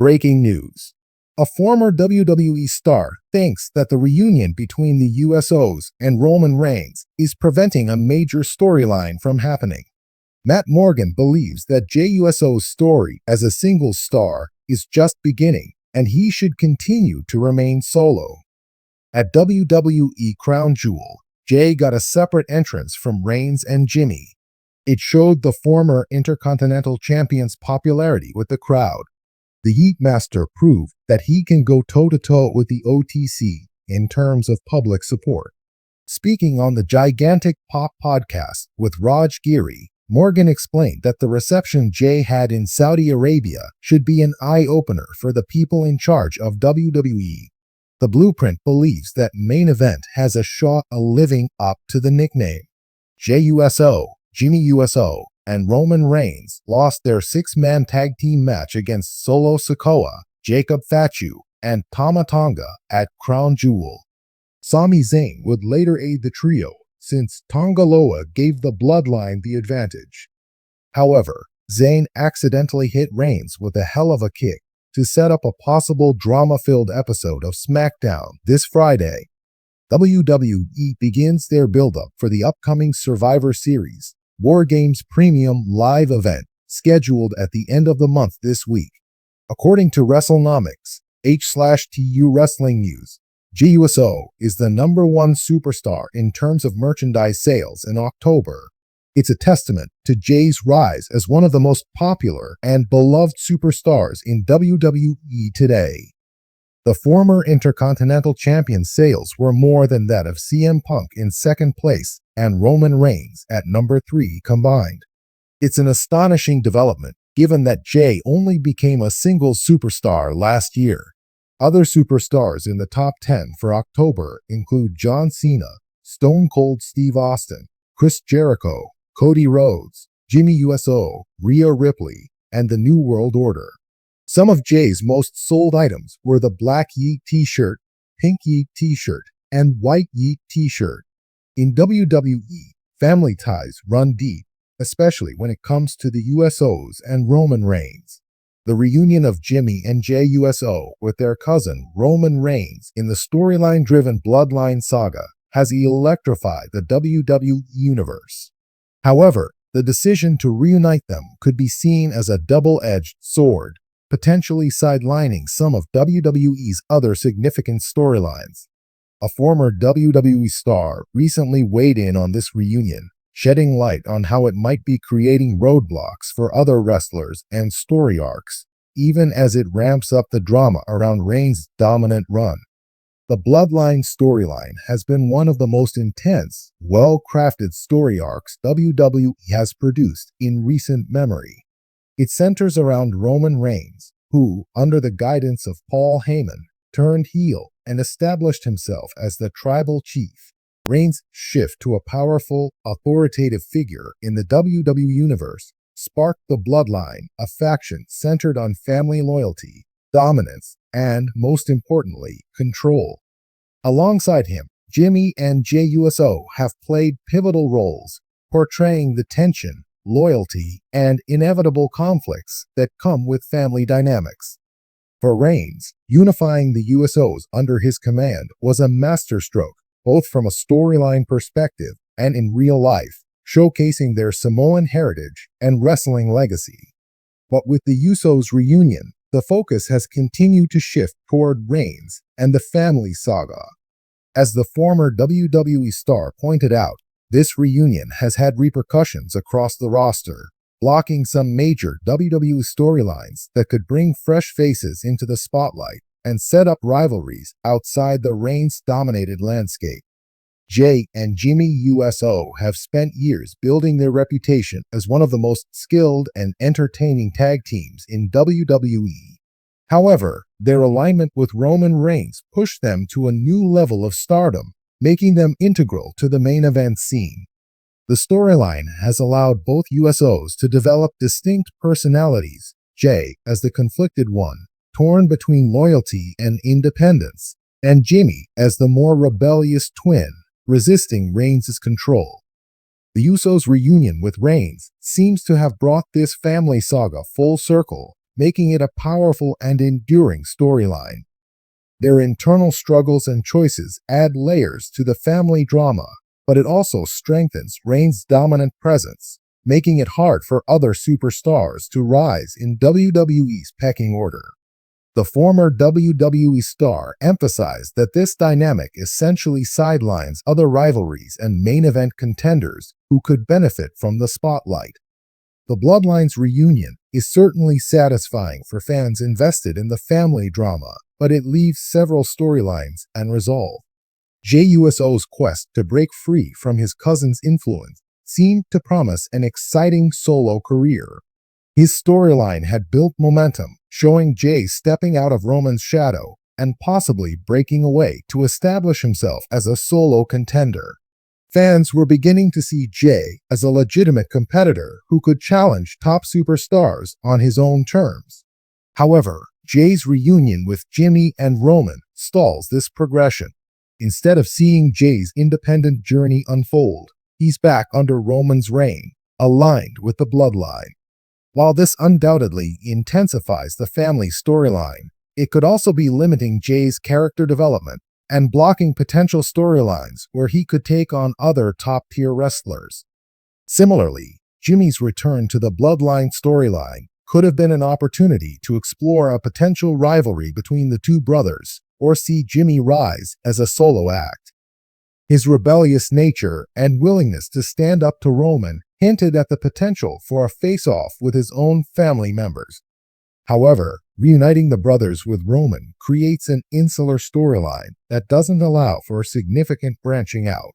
Breaking news. A former WWE star thinks that the reunion between the Usos and Roman Reigns is preventing a major storyline from happening. Matt Morgan believes that Jey Uso's story as a single star is just beginning, and he should continue to remain solo. At WWE Crown Jewel, Jey got a separate entrance from Reigns and Jimmy. It showed the former Intercontinental Champion's popularity with the crowd. The Heat Master proved that he can go toe-to-toe with the OTC in terms of public support. Speaking on the Gigantic Pop podcast with Raj Giri, Morgan explained that the reception Jey had in Saudi Arabia should be an eye-opener for the people in charge of WWE. The Blueprint believes that Main Event has a shot at living up to the nickname. Jey Uso, Jimmy Uso, and Roman Reigns lost their six-man tag team match against Solo Sikoa, Jacob Fatu, and Tama Tonga at Crown Jewel. Sami Zayn would later aid the trio, since Tonga Loa gave the Bloodline the advantage. However, Zayn accidentally hit Reigns with a hell of a kick to set up a possible drama-filled episode of SmackDown this Friday. WWE begins their build-up for the upcoming Survivor Series War Games Premium live event scheduled at the end of the month this week. According to WrestleNomics, H/TU Wrestling News, Jey Uso is the #1 superstar in terms of merchandise sales in October. It's a testament to Jey's rise as one of the most popular and beloved superstars in WWE today. The former Intercontinental Champion's sales were more than that of CM Punk in second place and Roman Reigns at #3 combined. It's an astonishing development given that Jey only became a single superstar last year. Other superstars in the top 10 for October include John Cena, Stone Cold Steve Austin, Chris Jericho, Cody Rhodes, Jimmy Uso, Rhea Ripley, and the New World Order. Some of Jey's most sold items were the Black Yeet t-shirt, Pink Yeet t-shirt, and White Yeet t-shirt. In WWE, family ties run deep, especially when it comes to the Usos and Roman Reigns. The reunion of Jimmy and Jey Uso with their cousin Roman Reigns in the storyline-driven Bloodline saga has electrified the WWE Universe. However, the decision to reunite them could be seen as a double-edged sword, potentially sidelining some of WWE's other significant storylines. A former WWE star recently weighed in on this reunion, shedding light on how it might be creating roadblocks for other wrestlers and story arcs, even as it ramps up the drama around Reigns' dominant run. The Bloodline storyline has been one of the most intense, well-crafted story arcs WWE has produced in recent memory. It centers around Roman Reigns, who, under the guidance of Paul Heyman, turned heel and established himself as the tribal chief. Reigns' shift to a powerful, authoritative figure in the WWE Universe sparked the Bloodline, a faction centered on family loyalty, dominance, and, most importantly, control. Alongside him, Jimmy and Jey Uso have played pivotal roles, portraying the tension, loyalty, and inevitable conflicts that come with family dynamics. For Reigns, unifying the Usos under his command was a masterstroke, both from a storyline perspective and in real life, showcasing their Samoan heritage and wrestling legacy. But with the Usos' reunion, the focus has continued to shift toward Reigns and the family saga. As the former WWE star pointed out, this reunion has had repercussions across the roster, blocking some major WWE storylines that could bring fresh faces into the spotlight and set up rivalries outside the Reigns-dominated landscape. Jey and Jimmy Uso have spent years building their reputation as one of the most skilled and entertaining tag teams in WWE. However, their alignment with Roman Reigns pushed them to a new level of stardom, making them integral to the main event scene. The storyline has allowed both Usos to develop distinct personalities, Jey as the conflicted one, torn between loyalty and independence, and Jimmy as the more rebellious twin, resisting Reigns' control. The Usos' reunion with Reigns seems to have brought this family saga full circle, making it a powerful and enduring storyline. Their internal struggles and choices add layers to the family drama, but it also strengthens Reigns' dominant presence, making it hard for other superstars to rise in WWE's pecking order. The former WWE star emphasized that this dynamic essentially sidelines other rivalries and main event contenders who could benefit from the spotlight. The Bloodline's reunion is certainly satisfying for fans invested in the family drama, but it leaves several storylines unresolved. Jey Uso's quest to break free from his cousin's influence seemed to promise an exciting solo career. His storyline had built momentum, showing Jey stepping out of Roman's shadow and possibly breaking away to establish himself as a solo contender. Fans were beginning to see Jey as a legitimate competitor who could challenge top superstars on his own terms. However, Jey's reunion with Jimmy and Roman stalls this progression. Instead of seeing Jey's independent journey unfold, he's back under Roman's reign, aligned with the Bloodline. While this undoubtedly intensifies the family storyline, it could also be limiting Jey's character development and blocking potential storylines where he could take on other top-tier wrestlers. Similarly, Jimmy's return to the Bloodline storyline could have been an opportunity to explore a potential rivalry between the two brothers or see Jimmy rise as a solo act. His rebellious nature and willingness to stand up to Roman hinted at the potential for a face-off with his own family members. However, reuniting the brothers with Roman creates an insular storyline that doesn't allow for significant branching out.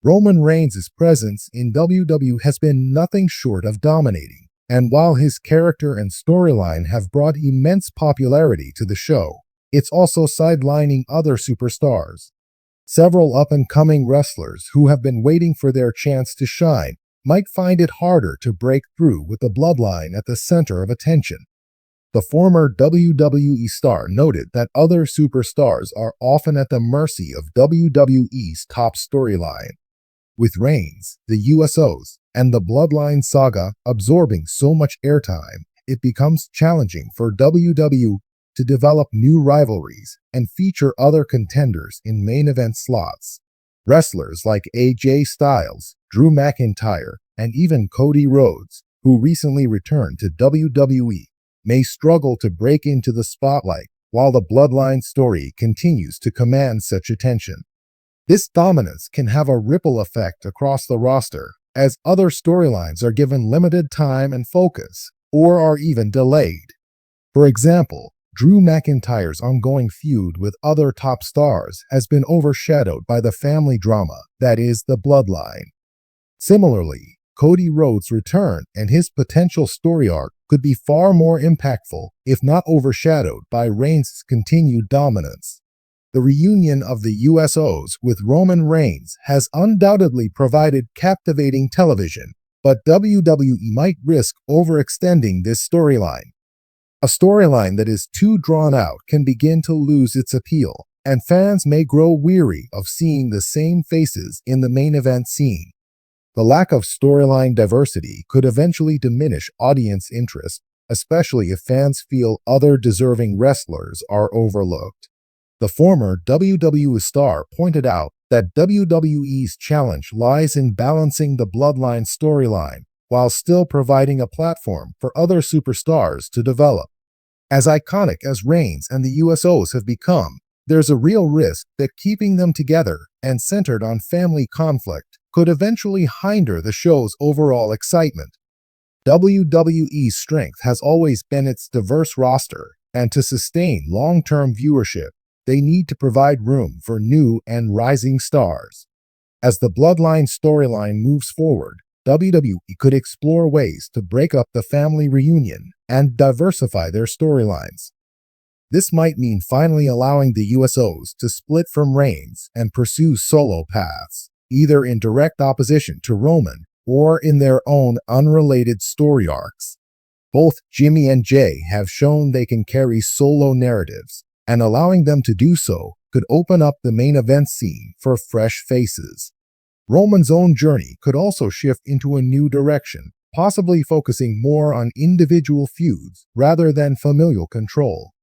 Roman Reigns' presence in WWE has been nothing short of dominating, and while his character and storyline have brought immense popularity to the show, it's also sidelining other superstars. Several up-and-coming wrestlers who have been waiting for their chance to shine might find it harder to break through with the Bloodline at the center of attention. The former WWE star noted that other superstars are often at the mercy of WWE's top storyline. With Reigns, the Usos, and the Bloodline saga absorbing so much airtime, it becomes challenging for WWE to develop new rivalries and feature other contenders in main event slots. Wrestlers like AJ Styles, Drew McIntyre, and even Cody Rhodes, who recently returned to WWE, may struggle to break into the spotlight while the Bloodline story continues to command such attention. This dominance can have a ripple effect across the roster, as other storylines are given limited time and focus, or are even delayed. For example, Drew McIntyre's ongoing feud with other top stars has been overshadowed by the family drama that is the Bloodline. Similarly, Cody Rhodes' return and his potential story arc could be far more impactful if not overshadowed by Reigns' continued dominance. The reunion of the Usos with Roman Reigns has undoubtedly provided captivating television, but WWE might risk overextending this storyline. A storyline that is too drawn out can begin to lose its appeal, and fans may grow weary of seeing the same faces in the main event scene. The lack of storyline diversity could eventually diminish audience interest, especially if fans feel other deserving wrestlers are overlooked. The former WWE star pointed out that WWE's challenge lies in balancing the Bloodline storyline while still providing a platform for other superstars to develop. As iconic as Reigns and the Usos have become, there's a real risk that keeping them together and centered on family conflict could eventually hinder the show's overall excitement. WWE's strength has always been its diverse roster, and to sustain long-term viewership, they need to provide room for new and rising stars. As the Bloodline storyline moves forward, WWE could explore ways to break up the family reunion and diversify their storylines. This might mean finally allowing the Usos to split from Reigns and pursue solo paths, either in direct opposition to Roman or in their own unrelated story arcs. Both Jimmy and Jey have shown they can carry solo narratives, and allowing them to do so could open up the main event scene for fresh faces. Roman's own journey could also shift into a new direction, possibly focusing more on individual feuds rather than familial control.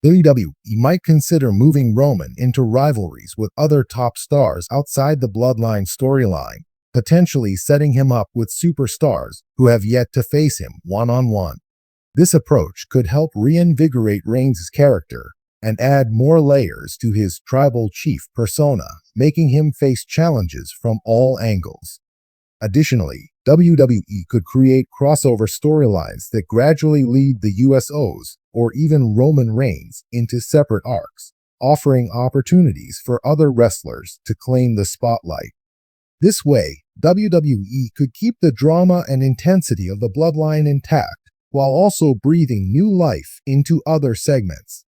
WWE might consider moving Roman into rivalries with other top stars outside the Bloodline storyline, potentially setting him up with superstars who have yet to face him one-on-one. This approach could help reinvigorate Reigns' character and add more layers to his tribal chief persona, making him face challenges from all angles. Additionally, WWE could create crossover storylines that gradually lead the Usos or even Roman Reigns into separate arcs, offering opportunities for other wrestlers to claim the spotlight. This way, WWE could keep the drama and intensity of the Bloodline intact while also breathing new life into other segments.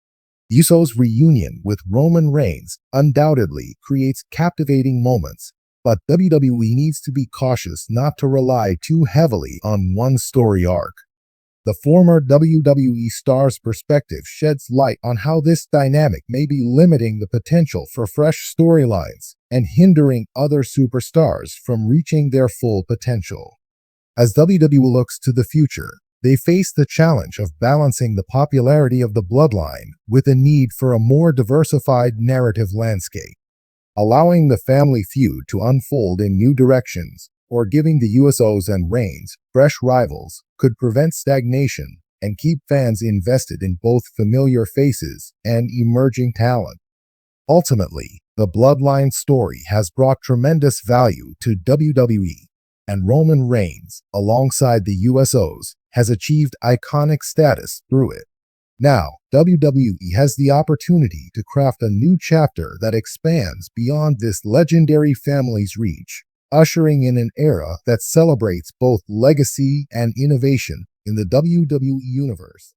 Usos' reunion with Roman Reigns undoubtedly creates captivating moments, but WWE needs to be cautious not to rely too heavily on one story arc. The former WWE star's perspective sheds light on how this dynamic may be limiting the potential for fresh storylines and hindering other superstars from reaching their full potential. As WWE looks to the future, they face the challenge of balancing the popularity of the Bloodline with a need for a more diversified narrative landscape. Allowing the family feud to unfold in new directions or giving the Usos and Reigns fresh rivals could prevent stagnation and keep fans invested in both familiar faces and emerging talent. Ultimately, the Bloodline story has brought tremendous value to WWE, and Roman Reigns, alongside the Usos, has achieved iconic status through it. Now, WWE has the opportunity to craft a new chapter that expands beyond this legendary family's reach, ushering in an era that celebrates both legacy and innovation in the WWE Universe.